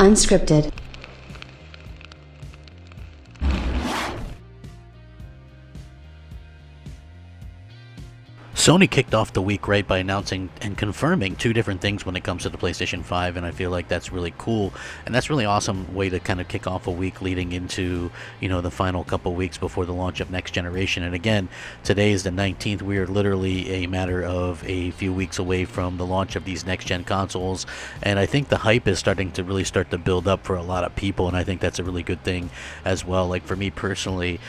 Unscripted. Sony kicked off the week right by announcing and confirming two different things when it comes to the PlayStation 5, and I feel like that's really cool, and that's really awesome way to kind of kick off a week leading into, the final couple weeks before the launch of next generation. And again, today is the 19th. We are literally a matter of a few weeks away from the launch of these next-gen consoles, and I think the hype is starting to really start to build up for a lot of people, and I think that's a really good thing as well. Like for me personally,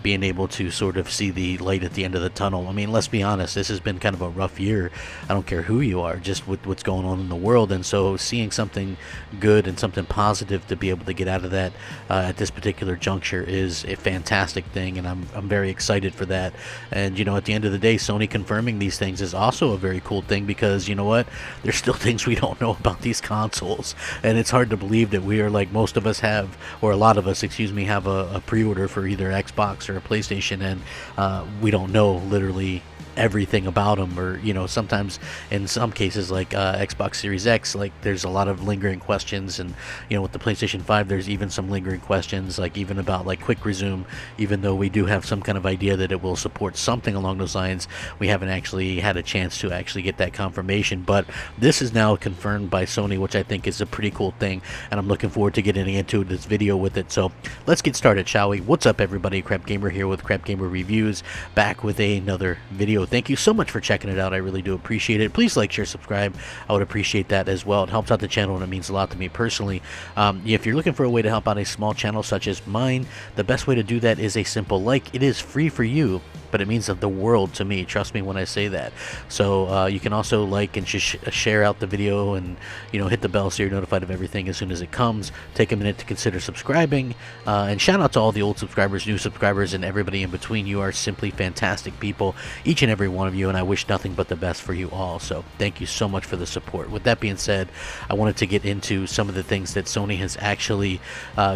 being able to sort of see the light at the end of the tunnel. I mean, let's be honest, this has been kind of a rough year. I don't care who you are, just with what's going on in the world, and so seeing something good and something positive to be able to get out of that at this particular juncture is a fantastic thing, and I'm very excited for that. And at the end of the day, Sony confirming these things is also a very cool thing, because you know what, there's still things we don't know about these consoles, and it's hard to believe that we are, like, most of us have, or a lot of us, have a pre-order for either Xbox or a PlayStation, and we don't know literally everything about them, or sometimes in some cases like Xbox Series X, like there's a lot of lingering questions, and with the PlayStation 5 there's even some lingering questions, like even about like quick resume. Even though we do have some kind of idea that it will support something along those lines, we haven't actually had a chance to actually get that confirmation. But this is now confirmed by Sony, which I think is a pretty cool thing, and I'm looking forward to getting into this video with it. So let's get started, shall we? What's up, everybody? Crapgamer here with Crapgamer Reviews, back with another video. Thank you so much for checking it out. I really do appreciate it. Please like, share, subscribe. I would appreciate that as well. It helps out the channel, and it means a lot to me personally. If you're looking for a way to help out a small channel such as mine, the best way to do that is a simple like. It is free for you, but it means the world to me. Trust me when I say that. So you can also like and share out the video, and hit the bell so you're notified of everything as soon as it comes. Take a minute to consider subscribing, and shout out to all the old subscribers, new subscribers, and everybody in between. You are simply fantastic people, each and every one of you, and I wish nothing but the best for you all. So thank you so much for the support. With that being said, I wanted to get into some of the things that Sony has actually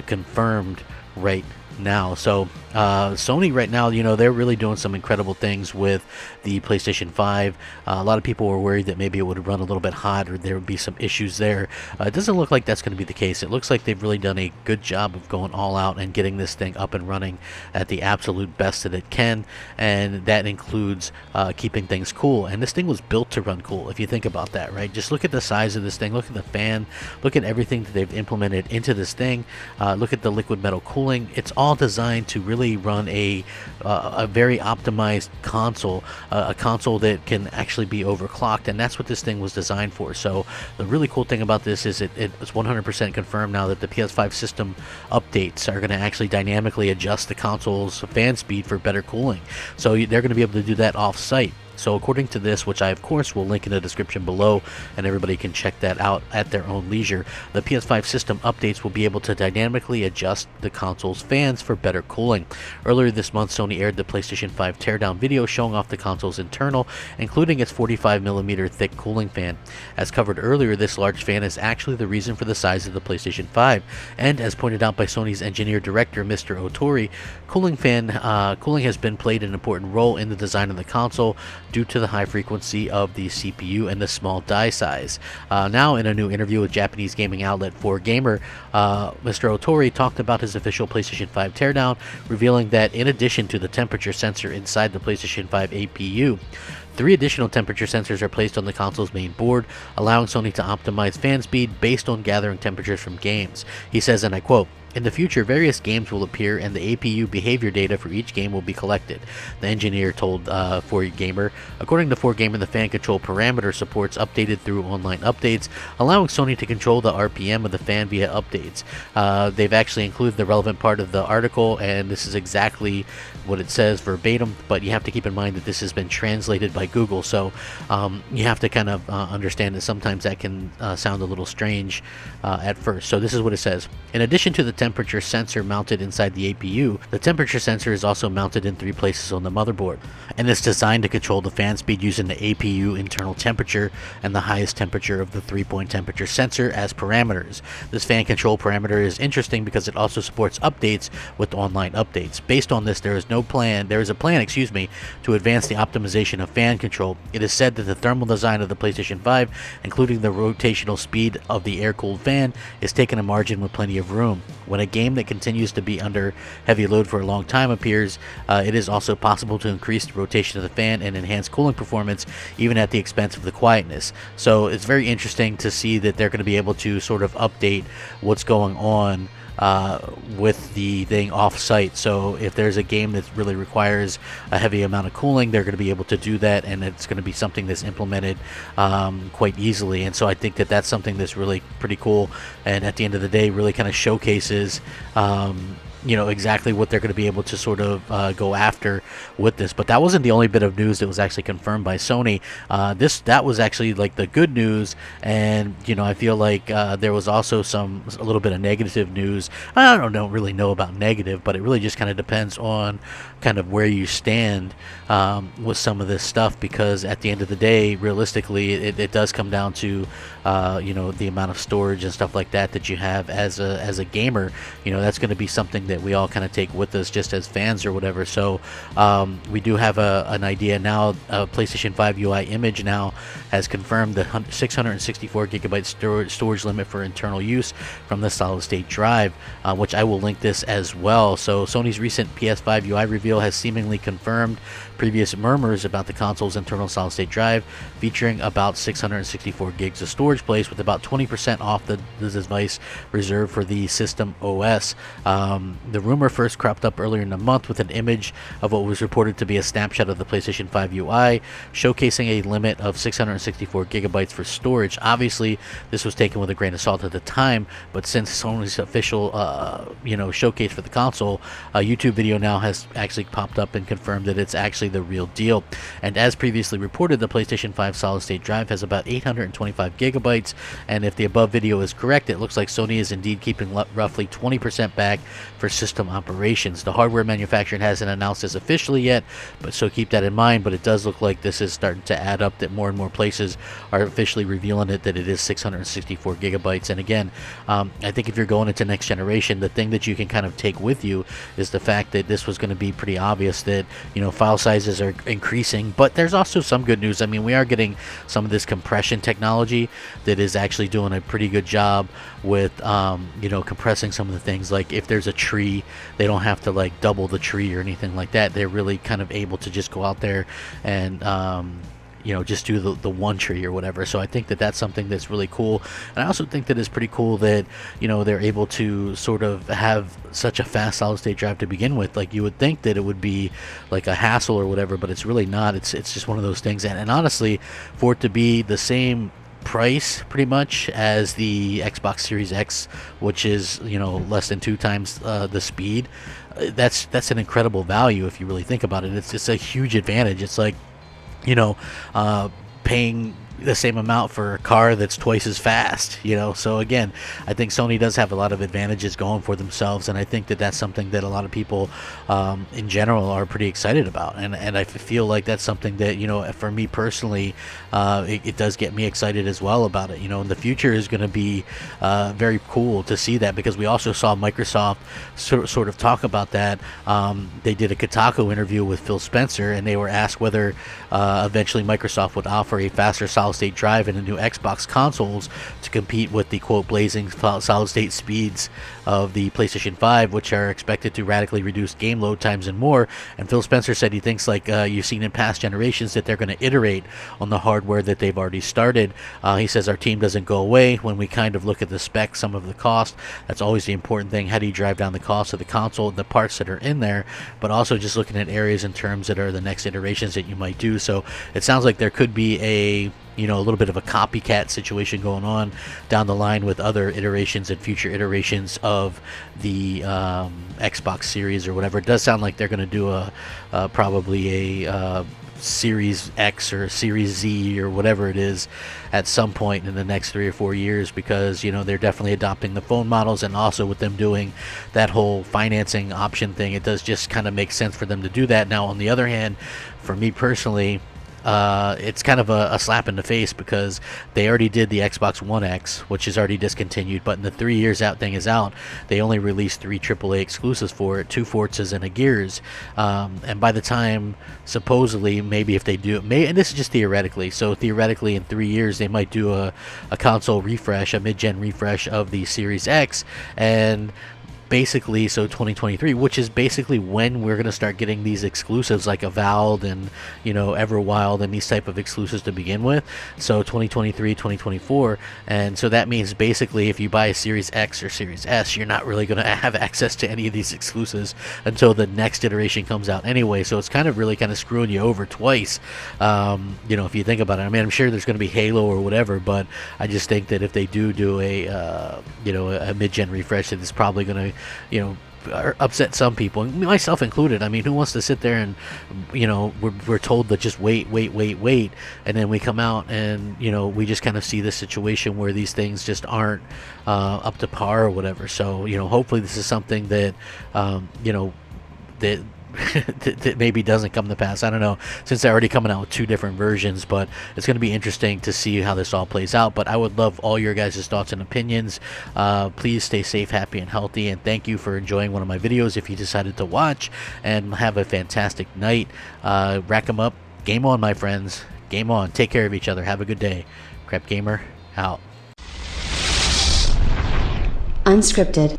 confirmed right now. So Sony right now, they're really doing some incredible things with the PlayStation 5. A lot of people were worried that maybe it would run a little bit hot, or there would be some issues there. It doesn't look like that's going to be the case. It looks like they've really done a good job of going all out and getting this thing up and running at the absolute best that it can, and that includes keeping things cool. And this thing was built to run cool, if you think about that, right? Just look at the size of this thing, look at the fan, look at everything that they've implemented into this thing, look at the liquid metal cooling. It's all designed to really run a very optimized console, a console that can actually be overclocked, and that's what this thing was designed for. So the really cool thing about this is it's 100% confirmed now that the PS5 system updates are going to actually dynamically adjust the console's fan speed for better cooling. So they're going to be able to do that off-site. So according to this, which I of course will link in the description below, and everybody can check that out at their own leisure, the PS5 system updates will be able to dynamically adjust the console's fans for better cooling. Earlier this month, Sony aired the PlayStation 5 teardown video showing off the console's internal, including its 45mm thick cooling fan. As covered earlier, this large fan is actually the reason for the size of the PlayStation 5, and as pointed out by Sony's engineer director, Mr. Otori, cooling has been played an important role in the design of the console due to the high frequency of the CPU and the small die size. Now, in a new interview with Japanese gaming outlet 4Gamer, Mr. Otori talked about his official PlayStation 5 teardown, revealing that in addition to the temperature sensor inside the PlayStation 5 APU, 3 additional temperature sensors are placed on the console's main board, allowing Sony to optimize fan speed based on gathering temperatures from games. He says, and I quote, "In the future, various games will appear and the APU behavior data for each game will be collected," the engineer told 4Gamer. According to 4Gamer, the fan control parameter supports updated through online updates, allowing Sony to control the RPM of the fan via updates. They've actually included the relevant part of the article, and this is exactly what it says verbatim, but you have to keep in mind that this has been translated by Google, so you have to kind of understand that sometimes that can sound a little strange at first. So this is what it says. In addition to the temperature sensor mounted inside the APU. The temperature sensor is also mounted in 3 places on the motherboard, and it's designed to control the fan speed using the APU internal temperature and the highest temperature of the 3-point temperature sensor as parameters. This fan control parameter is interesting because it also supports updates with online updates. Based on this, there is a plan, to advance the optimization of fan control. It is said that the thermal design of the PlayStation 5, including the rotational speed of the air-cooled fan, is taking a margin with plenty of room. When a game that continues to be under heavy load for a long time appears, it is also possible to increase the rotation of the fan and enhance cooling performance even at the expense of the quietness. So it's very interesting to see that they're going to be able to sort of update what's going on with the thing off-site. So if there's a game that really requires a heavy amount of cooling, they're going to be able to do that, and it's going to be something that's implemented quite easily. And so I think that that's something that's really pretty cool, and at the end of the day really kind of showcases exactly what they're going to be able to sort of go after with this. But that wasn't the only bit of news that was actually confirmed by Sony. That was actually like the good news, and I feel like there was also a little bit of negative news. I don't really know about negative, but it really just kind of depends on kind of where you stand with some of this stuff, because at the end of the day, realistically, it does come down to the amount of storage and stuff like that you have as a gamer. That's going to be something that we all kind of take with us just as fans or whatever. So we do have an idea now. PlayStation 5 UI Image now has confirmed the 664 gigabyte storage limit for internal use from the solid state drive, which I will link this as well. So Sony's recent PS5 UI reveal has seemingly confirmed previous murmurs about the console's internal solid state drive, featuring about 664 gigs of storage place, with about 20% off the device reserved for the system OS. The rumor first cropped up earlier in the month with an image of what was reported to be a snapshot of the PlayStation 5 UI, showcasing a limit of 664 gigabytes for storage. Obviously, this was taken with a grain of salt at the time, but since Sony's official showcase for the console, a YouTube video now has actually popped up and confirmed that it's actually the real deal. And as previously reported, the PlayStation 5 solid state drive has about 825 gigabytes, and if the above video is correct, it looks like Sony is indeed keeping roughly 20% back for system operations. The hardware manufacturer hasn't announced this officially yet, but so keep that in mind. But it does look like this is starting to add up, that more and more places are officially revealing it, that it is 664 gigabytes. And again, I think if you're going into next generation, the thing that you can kind of take with you is the fact that this was going to be pretty obvious that file sizes are increasing. But there's also some good news. I mean, we are getting some of this compression technology that is actually doing a pretty good job with compressing some of the things. Like if there's a tree, they don't have to like double the tree or anything like that. They're really kind of able to just go out there and just do the one tree or whatever. So I think that that's something that's really cool. And I also think that it's pretty cool that they're able to sort of have such a fast solid state drive to begin with. Like you would think that it would be like a hassle or whatever, but it's really not. It's just one of those things. And honestly, for it to be the same price pretty much as the Xbox Series X, which is less than 2 times the speed, that's an incredible value if you really think about it. It's a huge advantage. It's like paying the same amount for a car that's twice as fast, So again, I think Sony does have a lot of advantages going for themselves, and I think that that's something that a lot of people in general are pretty excited about. And I feel like that's something that, for me personally, it does get me excited as well about it. And the future is going to be very cool to see that, because we also saw Microsoft sort of talk about that. They did a Kotaku interview with Phil Spencer, and they were asked whether eventually Microsoft would offer a faster solid state drive in the new Xbox consoles to compete with the quote blazing solid state speeds of the PlayStation 5, which are expected to radically reduce game load times and more. And Phil Spencer said he thinks, like you've seen in past generations, that they're going to iterate on the hardware that they've already started. He says our team doesn't go away. When we kind of look at the specs, some of the cost, that's always the important thing. How do you drive down the cost of the console, the parts that are in there, but also just looking at areas in terms that are the next iterations that you might do. So it sounds like there could be a little bit of a copycat situation going on down the line with other iterations and future iterations of the Xbox Series or whatever. It does sound like they're going to do probably a Series X or Series Z or whatever it is at some point in the next 3 or 4 years, because they're definitely adopting the phone models, and also with them doing that whole financing option thing, it does just kind of make sense for them to do that. Now, on the other hand, for me personally, it's kind of a slap in the face, because they already did the Xbox One X, which is already discontinued, but in the 3 years out thing is out, they only released 3 AAA exclusives for it, 2 Forzas and a Gears, and by the time, supposedly, maybe if they do it, and this is just theoretically, so theoretically in 3 years they might do a console refresh, a mid-gen refresh of the Series X, and basically, so 2023, which is basically when we're going to start getting these exclusives like Avowed and Everwild and these type of exclusives to begin with. So 2023, 2024, and so that means basically if you buy a Series X or Series S, you're not really going to have access to any of these exclusives until the next iteration comes out anyway. So it's kind of screwing you over twice. If you think about it, I mean, I'm sure there's going to be Halo or whatever, but I just think that if they do a mid-gen refresh, that it's probably going to upset some people, myself included. I mean, who wants to sit there and we're told to just wait, and then we come out and we just kind of see this situation where these things just aren't up to par or whatever. So hopefully this is something that that that maybe doesn't come to pass. I don't know, since they're already coming out with 2 different versions, but it's going to be interesting to see how this all plays out. But I would love all your guys' thoughts and opinions. Please stay safe, happy, and healthy, and thank you for enjoying one of my videos if you decided to watch, and have a fantastic night. Rack 'em up. Game on, my friends. Game on. Take care of each other. Have a good day. Crapgamer out. Unscripted.